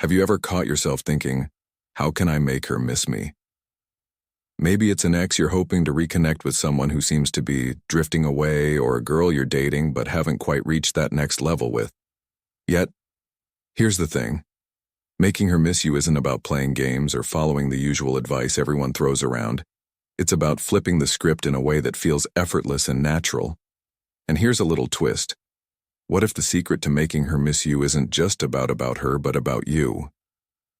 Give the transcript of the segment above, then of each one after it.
Have you ever caught yourself thinking, how can I make her miss me? Maybe it's an ex you're hoping to reconnect with, someone who seems to be drifting away, or a girl you're dating but haven't quite reached that next level with. Yet, here's the thing. Making her miss you isn't about playing games or following the usual advice everyone throws around. It's about flipping the script in a way that feels effortless and natural. And here's a little twist. What if the secret to making her miss you isn't just about her, but about you?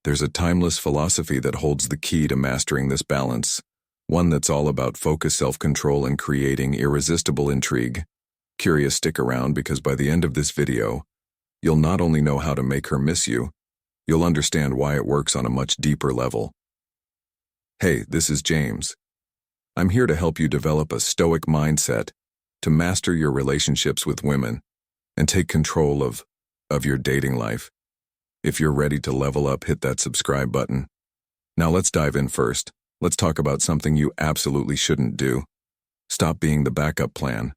There's a timeless philosophy that holds the key to mastering this balance, one that's all about focus, self-control, and creating irresistible intrigue. Curious? Stick around, because by the end of this video, you'll not only know how to make her miss you, you'll understand why it works on a much deeper level. Hey, this is James. I'm here to help you develop a Stoic mindset to master your relationships with women and take control of your dating life. If you're ready to level up, hit that subscribe button. Now let's dive in. First, let's talk about something you absolutely shouldn't do. Stop being the backup plan.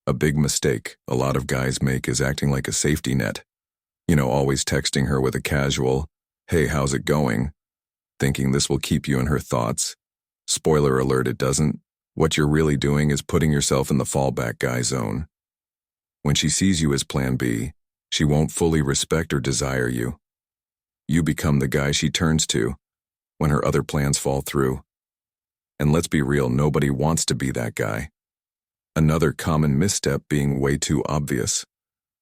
A big mistake a lot of guys make is acting like a safety net. Always texting her with a casual, "Hey, how's it going?" thinking this will keep you in her thoughts. Spoiler alert, it doesn't. What you're really doing is putting yourself in the fallback guy zone. When she sees you as plan B, she won't fully respect or desire you. You become the guy she turns to when her other plans fall through. And let's be real, nobody wants to be that guy. Another common misstep being way too obvious.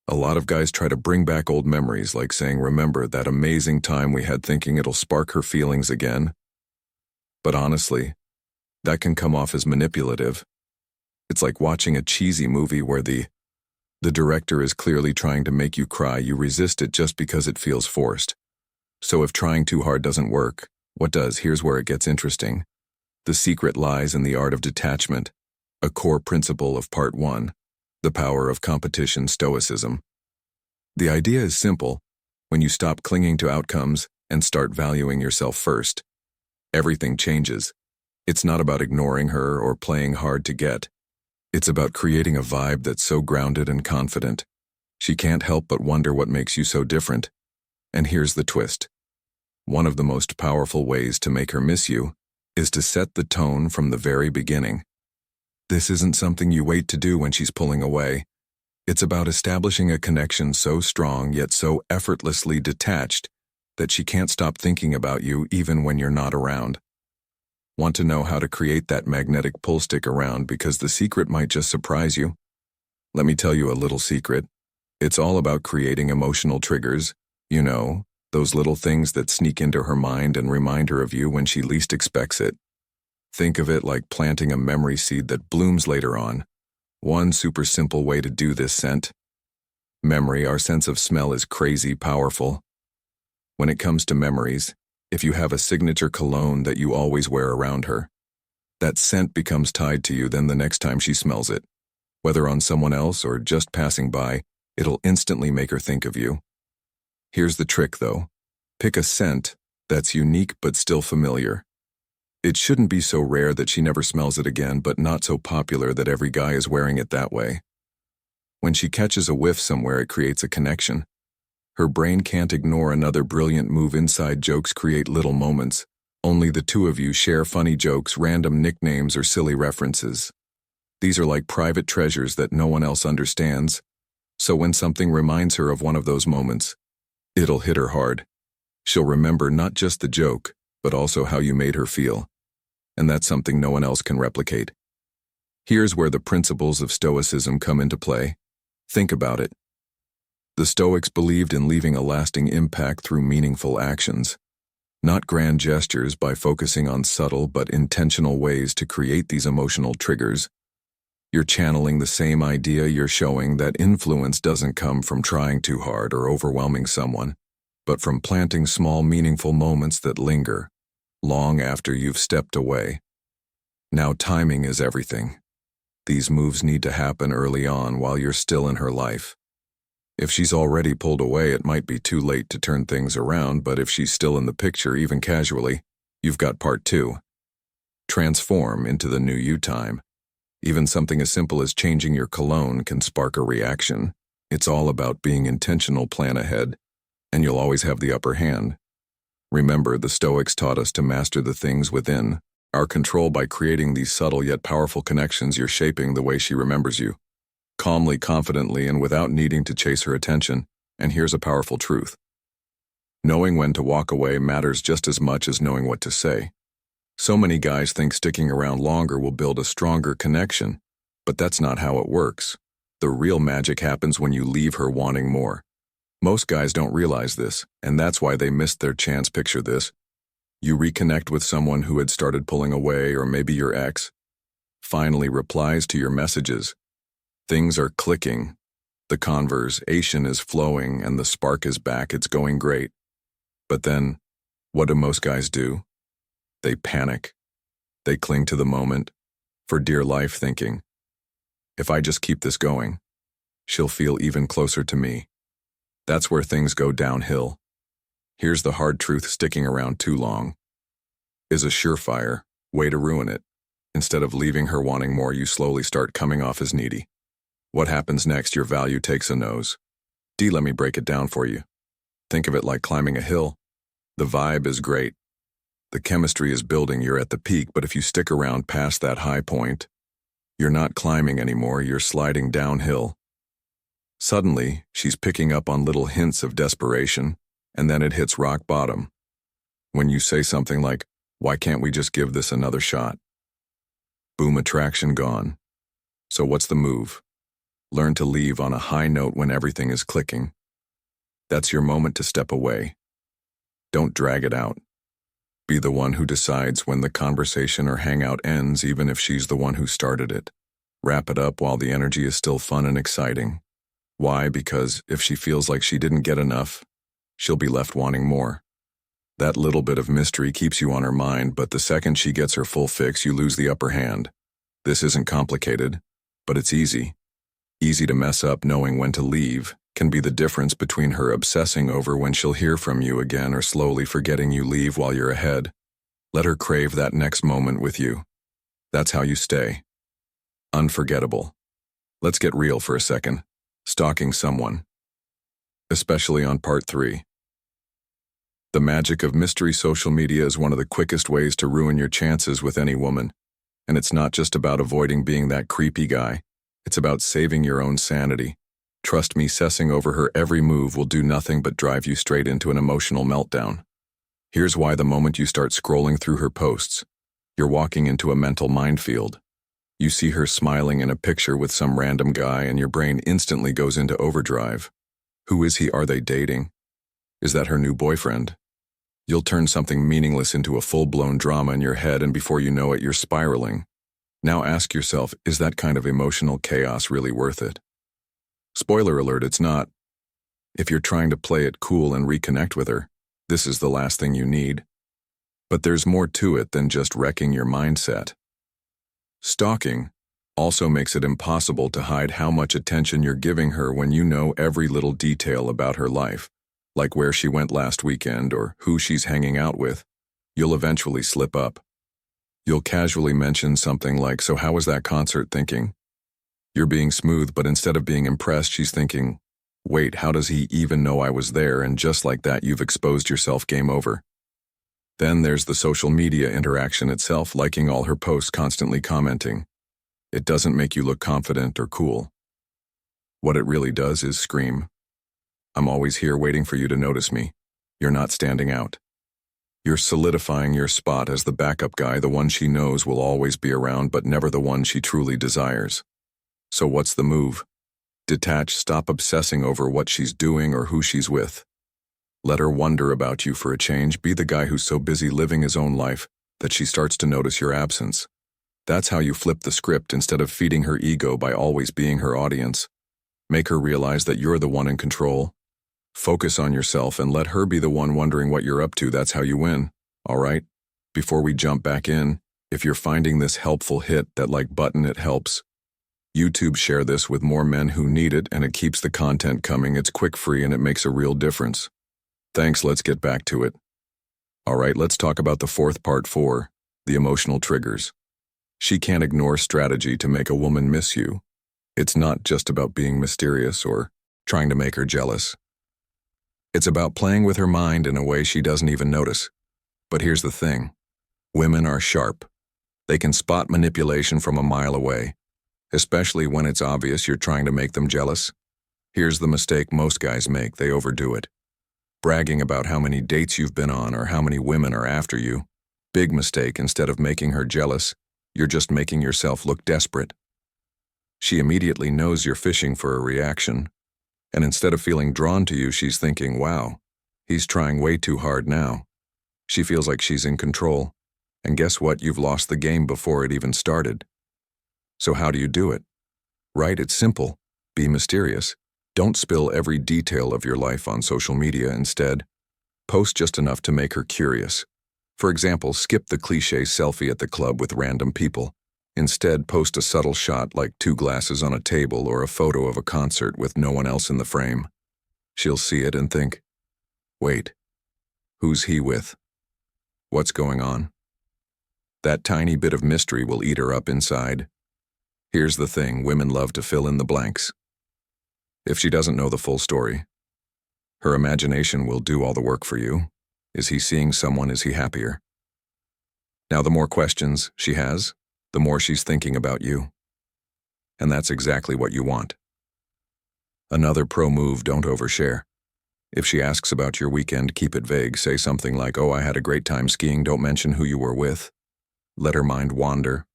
A lot of guys try to bring back old memories, like saying, "Remember that amazing time we had," thinking it'll spark her feelings again. But honestly, that can come off as manipulative. It's like watching a cheesy movie where the director is clearly trying to make you cry. You resist it just because it feels forced. So if trying too hard doesn't work, what does? Here's where it gets interesting. The secret lies in the art of detachment, a core principle of Part 1, the power of competition, Stoicism. The idea is simple. When you stop clinging to outcomes and start valuing yourself first, everything changes. It's not about ignoring her or playing hard to get. It's about creating a vibe that's so grounded and confident, she can't help but wonder what makes you so different. And here's the twist. One of the most powerful ways to make her miss you is to set the tone from the very beginning. This isn't something you wait to do when she's pulling away. It's about establishing a connection so strong yet so effortlessly detached that she can't stop thinking about you even when you're not around. Want to know how to create that magnetic pull? Stick around, because the secret might just surprise you. Let me tell you a little secret. It's all about creating emotional triggers, those little things that sneak into her mind and remind her of you when she least expects it. Think of it like planting a memory seed that blooms later on. One super simple way to do this: scent. Memory, our sense of smell, is crazy powerful. When it comes to memories, if you have a signature cologne that you always wear around her, that scent becomes tied to you. Then the next time she smells it, whether on someone else or just passing by, it'll instantly make her think of you. Here's the trick though. Pick a scent that's unique but still familiar. It shouldn't be so rare that she never smells it again, but not so popular that every guy is wearing it that way. When she catches a whiff somewhere, it creates a connection. Her brain can't ignore another brilliant move. Inside jokes create little moments. Only the two of you share funny jokes, random nicknames, or silly references. These are like private treasures that no one else understands. So when something reminds her of one of those moments, it'll hit her hard. She'll remember not just the joke, but also how you made her feel. And that's something no one else can replicate. Here's where the principles of Stoicism come into play. Think about it. The Stoics believed in leaving a lasting impact through meaningful actions, not grand gestures. By focusing on subtle but intentional ways to create these emotional triggers, you're channeling the same idea. You're showing that influence doesn't come from trying too hard or overwhelming someone, but from planting small, meaningful moments that linger long after you've stepped away. Now, timing is everything. These moves need to happen early on while you're still in her life. If she's already pulled away, it might be too late to turn things around, but if she's still in the picture, even casually, you've got Part 2. Transform into the new you time. Even something as simple as changing your cologne can spark a reaction. It's all about being intentional, plan ahead, and you'll always have the upper hand. Remember, the Stoics taught us to master the things within. Our control by creating these subtle yet powerful connections. You're shaping the way she remembers you. Calmly, confidently, and without needing to chase her attention. And here's a powerful truth. Knowing when to walk away matters just as much as knowing what to say. So many guys think sticking around longer will build a stronger connection, but that's not how it works. The real magic happens when you leave her wanting more. Most guys don't realize this, and that's why they missed their chance. Picture this. You reconnect with someone who had started pulling away, or maybe your ex finally replies to your messages. Things are clicking. The conversation is flowing and the spark is back. It's going great. But then, what do most guys do? They panic. They cling to the moment, for dear life, thinking, if I just keep this going, she'll feel even closer to me. That's where things go downhill. Here's the hard truth: sticking around too long is a surefire way to ruin it. Instead of leaving her wanting more, you slowly start coming off as needy. What happens next? Your value takes a nose. Let me break it down for you. Think of it like climbing a hill. The vibe is great. The chemistry is building. You're at the peak, but if you stick around past that high point, you're not climbing anymore, you're sliding downhill. Suddenly, she's picking up on little hints of desperation, and then it hits rock bottom. When you say something like, why can't we just give this another shot? Boom, attraction gone. So what's the move? Learn to leave on a high note when everything is clicking. That's your moment to step away. Don't drag it out. Be the one who decides when the conversation or hangout ends, even if she's the one who started it. Wrap it up while the energy is still fun and exciting. Why? Because if she feels like she didn't get enough, she'll be left wanting more. That little bit of mystery keeps you on her mind, but the second she gets her full fix, you lose the upper hand. This isn't complicated, but it's easy. Easy to mess up. Knowing when to leave can be the difference between her obsessing over when she'll hear from you again or slowly forgetting you. Leave while you're ahead. Let her crave that next moment with you. That's how you stay unforgettable. Let's get real for a second. Stalking someone. Especially on part 3. The magic of mystery. Social media is one of the quickest ways to ruin your chances with any woman. And it's not just about avoiding being that creepy guy. It's about saving your own sanity. Trust me, obsessing over her every move will do nothing but drive you straight into an emotional meltdown. Here's why: the moment you start scrolling through her posts, you're walking into a mental minefield. You see her smiling in a picture with some random guy and your brain instantly goes into overdrive. Who is he? Are they dating? Is that her new boyfriend? You'll turn something meaningless into a full-blown drama in your head, and before you know it, you're spiraling. Now ask yourself, is that kind of emotional chaos really worth it? Spoiler alert, it's not. If you're trying to play it cool and reconnect with her, this is the last thing you need. But there's more to it than just wrecking your mindset. Stalking also makes it impossible to hide how much attention you're giving her when you know every little detail about her life, like where she went last weekend or who she's hanging out with. You'll eventually slip up. You'll casually mention something like, so how was that concert? Thinking you're being smooth, but instead of being impressed, she's thinking, wait, how does he even know I was there? And just like that, you've exposed yourself. Game over. Then there's the social media interaction itself, liking all her posts, constantly commenting. It doesn't make you look confident or cool. What it really does is scream, I'm always here waiting for you to notice me. You're not standing out. You're solidifying your spot as the backup guy, the one she knows will always be around, but never the one she truly desires. So what's the move? Detach. Stop obsessing over what she's doing or who she's with. Let her wonder about you for a change. Be the guy who's so busy living his own life that she starts to notice your absence. That's how you flip the script. Instead of feeding her ego by always being her audience, make her realize that you're the one in control. Focus on yourself and let her be the one wondering what you're up to. That's how you win. All right? Before we jump back in, if you're finding this helpful, hit that like button. It helps YouTube share this with more men who need it, and it keeps the content coming. It's quick, free, and it makes a real difference. Thanks. Let's get back to it. All right, let's talk about the fourth part 4, the emotional triggers. She can't ignore strategy to make a woman miss you. It's not just about being mysterious or trying to make her jealous. It's about playing with her mind in a way she doesn't even notice. But here's the thing. Women are sharp. They can spot manipulation from a mile away, especially when it's obvious you're trying to make them jealous. Here's the mistake most guys make. They overdo it. Bragging about how many dates you've been on or how many women are after you. Big mistake. Instead of making her jealous, you're just making yourself look desperate. She immediately knows you're fishing for a reaction, and instead of feeling drawn to you, she's thinking, wow, he's trying way too hard now. She feels like she's in control, and guess what? You've lost the game before it even started. So how do you do it? Right? It's simple. Be mysterious. Don't spill every detail of your life on social media. Instead, post just enough to make her curious. For example, skip the cliché selfie at the club with random people. Instead, post a subtle shot like 2 glasses on a table or a photo of a concert with no one else in the frame. She'll see it and think, wait, who's he with? What's going on? That tiny bit of mystery will eat her up inside. Here's the thing, women love to fill in the blanks. If she doesn't know the full story, her imagination will do all the work for you. Is he seeing someone? Is he happier? Now, the more questions she has, the more she's thinking about you. And that's exactly what you want. Another pro move, don't overshare. If she asks about your weekend, keep it vague. Say something like, oh, I had a great time skiing. Don't mention who you were with. Let her mind wander.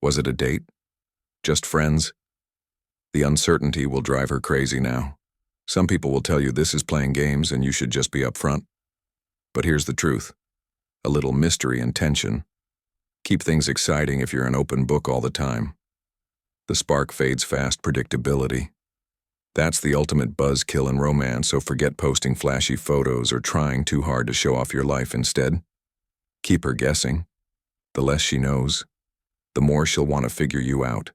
Was it a date? Just friends? The uncertainty will drive her crazy now. Some people will tell you this is playing games and you should just be upfront. But here's the truth. A little mystery and tension. Keep things exciting if you're an open book all the time. The spark fades fast. Predictability. That's the ultimate buzzkill in romance, so forget posting flashy photos or trying too hard to show off your life. Instead, keep her guessing. The less she knows, the more she'll want to figure you out.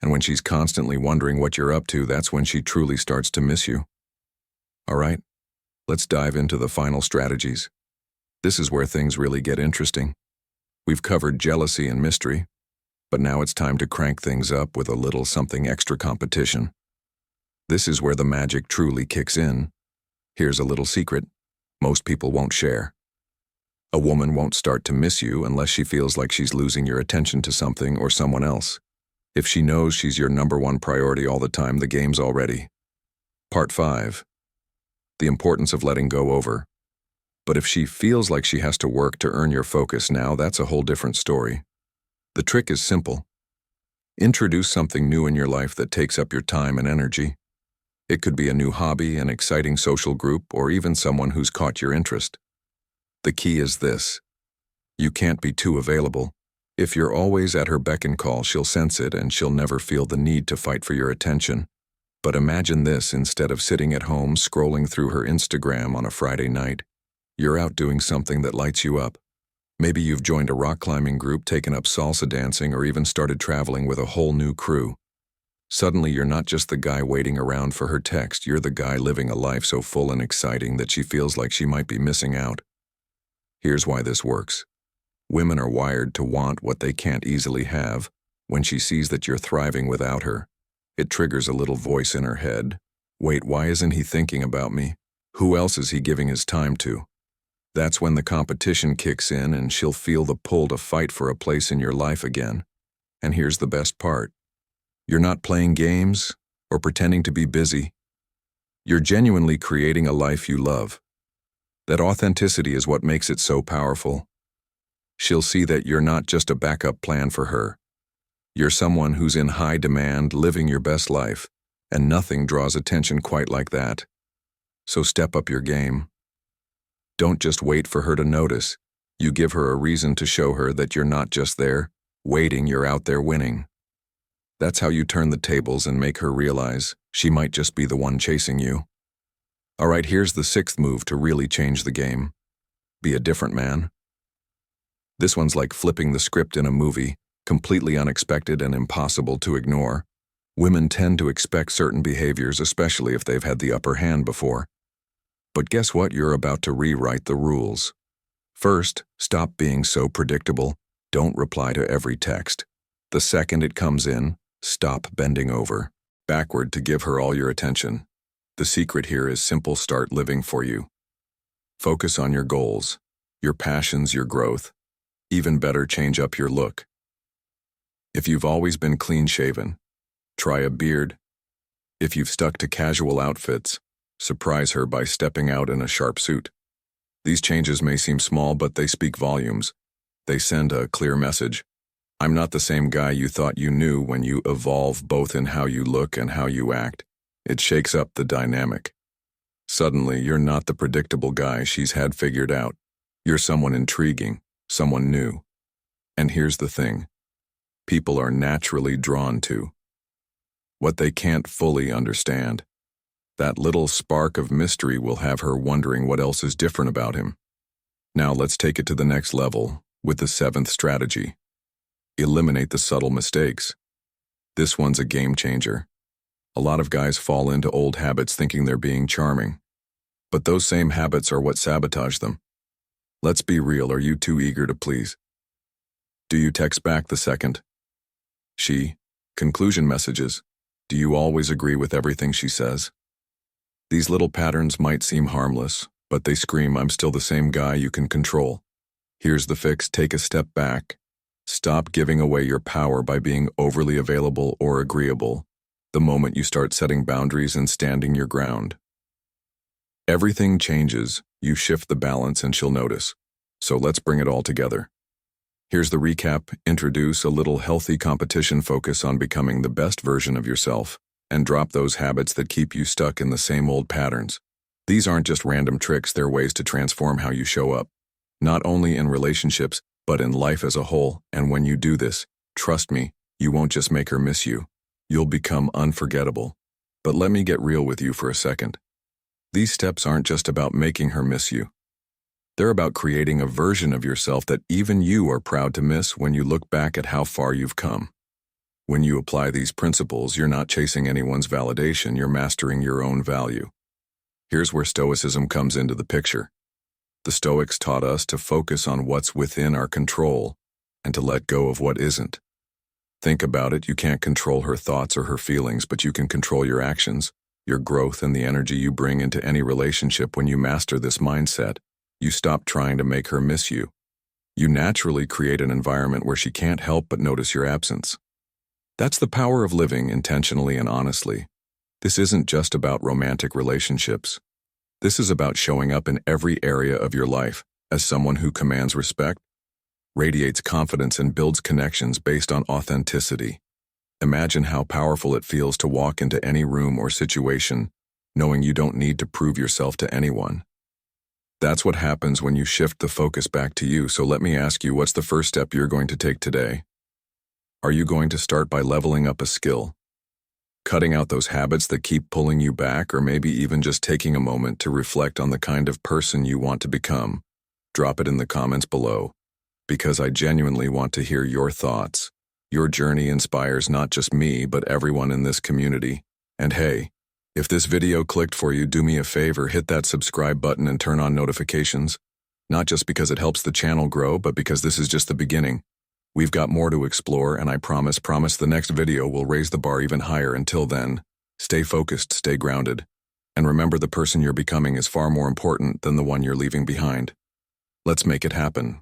And when she's constantly wondering what you're up to, that's when she truly starts to miss you. All right, let's dive into the final strategies. This is where things really get interesting. We've covered jealousy and mystery, but now it's time to crank things up with a little something extra: competition. This is where the magic truly kicks in. Here's a little secret most people won't share. A woman won't start to miss you unless she feels like she's losing your attention to something or someone else. If she knows she's your #1 priority all the time, the game's already. Part 5. The importance of letting go over. But if she feels like she has to work to earn your focus now, that's a whole different story. The trick is simple. Introduce something new in your life that takes up your time and energy. It could be a new hobby, an exciting social group, or even someone who's caught your interest. The key is this. You can't be too available. If you're always at her beck and call, she'll sense it and she'll never feel the need to fight for your attention. But imagine this: instead of sitting at home scrolling through her Instagram on a Friday night, you're out doing something that lights you up. Maybe you've joined a rock climbing group, taken up salsa dancing, or even started traveling with a whole new crew. Suddenly, you're not just the guy waiting around for her text, you're the guy living a life so full and exciting that she feels like she might be missing out. Here's why this works. Women are wired to want what they can't easily have. When she sees that you're thriving without her, it triggers a little voice in her head. Wait, why isn't he thinking about me? Who else is he giving his time to? That's when the competition kicks in and she'll feel the pull to fight for a place in your life again. And here's the best part. You're not playing games or pretending to be busy. You're genuinely creating a life you love. That authenticity is what makes it so powerful. She'll see that you're not just a backup plan for her. You're someone who's in high demand, living your best life, and nothing draws attention quite like that. So step up your game. Don't just wait for her to notice. You give her a reason to show her that you're not just there, waiting, you're out there winning. That's how you turn the tables and make her realize she might just be the one chasing you. All right, here's the 6th move to really change the game. Be a different man. This one's like flipping the script in a movie, completely unexpected and impossible to ignore. Women tend to expect certain behaviors, especially if they've had the upper hand before. But guess what? You're about to rewrite the rules. First, stop being so predictable. Don't reply to every text. The second it comes in, stop bending over backward to give her all your attention. The secret here is simple: start living for you. Focus on your goals, your passions, your growth. Even better, change up your look. If you've always been clean-shaven, try a beard. If you've stuck to casual outfits, surprise her by stepping out in a sharp suit. These changes may seem small, but they speak volumes. They send a clear message. I'm not the same guy you thought you knew. When you evolve both in how you look and how you act, it shakes up the dynamic. Suddenly, you're not the predictable guy she's had figured out. You're someone intriguing, someone new. And here's the thing: people are naturally drawn to what they can't fully understand. That little spark of mystery will have her wondering what else is different about him. Now let's take it to the next level with the 7th strategy. Eliminate the subtle mistakes. This one's a game changer. A lot of guys fall into old habits thinking they're being charming, but those same habits are what sabotage them. Let's be real, are you too eager to please? Do you text back the second she conclusion messages? Do you always agree with everything she says? These little patterns might seem harmless, but they scream, I'm still the same guy you can control. Here's the fix: take a step back. Stop giving away your power by being overly available or agreeable. The moment you start setting boundaries and standing your ground, everything changes. You shift the balance and she'll notice. So let's bring it all together. Here's the recap. Introduce a little healthy competition. Focus on becoming the best version of yourself, and drop those habits that keep you stuck in the same old patterns. These aren't just random tricks, they're ways to transform how you show up, not only in relationships, but in life as a whole. And when you do this, trust me, you won't just make her miss you. You'll become unforgettable. But let me get real with you for a second. These steps aren't just about making her miss you. They're about creating a version of yourself that even you are proud to miss when you look back at how far you've come. When you apply these principles, you're not chasing anyone's validation, you're mastering your own value. Here's where Stoicism comes into the picture. The Stoics taught us to focus on what's within our control and to let go of what isn't. Think about it: you can't control her thoughts or her feelings, but you can control your actions, your growth, and the energy you bring into any relationship. When you master this mindset, you stop trying to make her miss you. You naturally create an environment where she can't help but notice your absence. That's the power of living intentionally and honestly. This isn't just about romantic relationships. This is about showing up in every area of your life as someone who commands respect, radiates confidence, and builds connections based on authenticity. Imagine how powerful it feels to walk into any room or situation knowing you don't need to prove yourself to anyone. That's what happens when you shift the focus back to you. So let me ask you, what's the first step you're going to take today? Are you going to start by leveling up a skill, cutting out those habits that keep pulling you back, or maybe even just taking a moment to reflect on the kind of person you want to become? Drop it in the comments below, because I genuinely want to hear your thoughts. Your journey inspires not just me, but everyone in this community. And hey, if this video clicked for you, do me a favor, hit that subscribe button and turn on notifications. Not just because it helps the channel grow, but because this is just the beginning. We've got more to explore, and I promise the next video will raise the bar even higher. Until then, stay focused, stay grounded, and remember, the person you're becoming is far more important than the one you're leaving behind. Let's make it happen.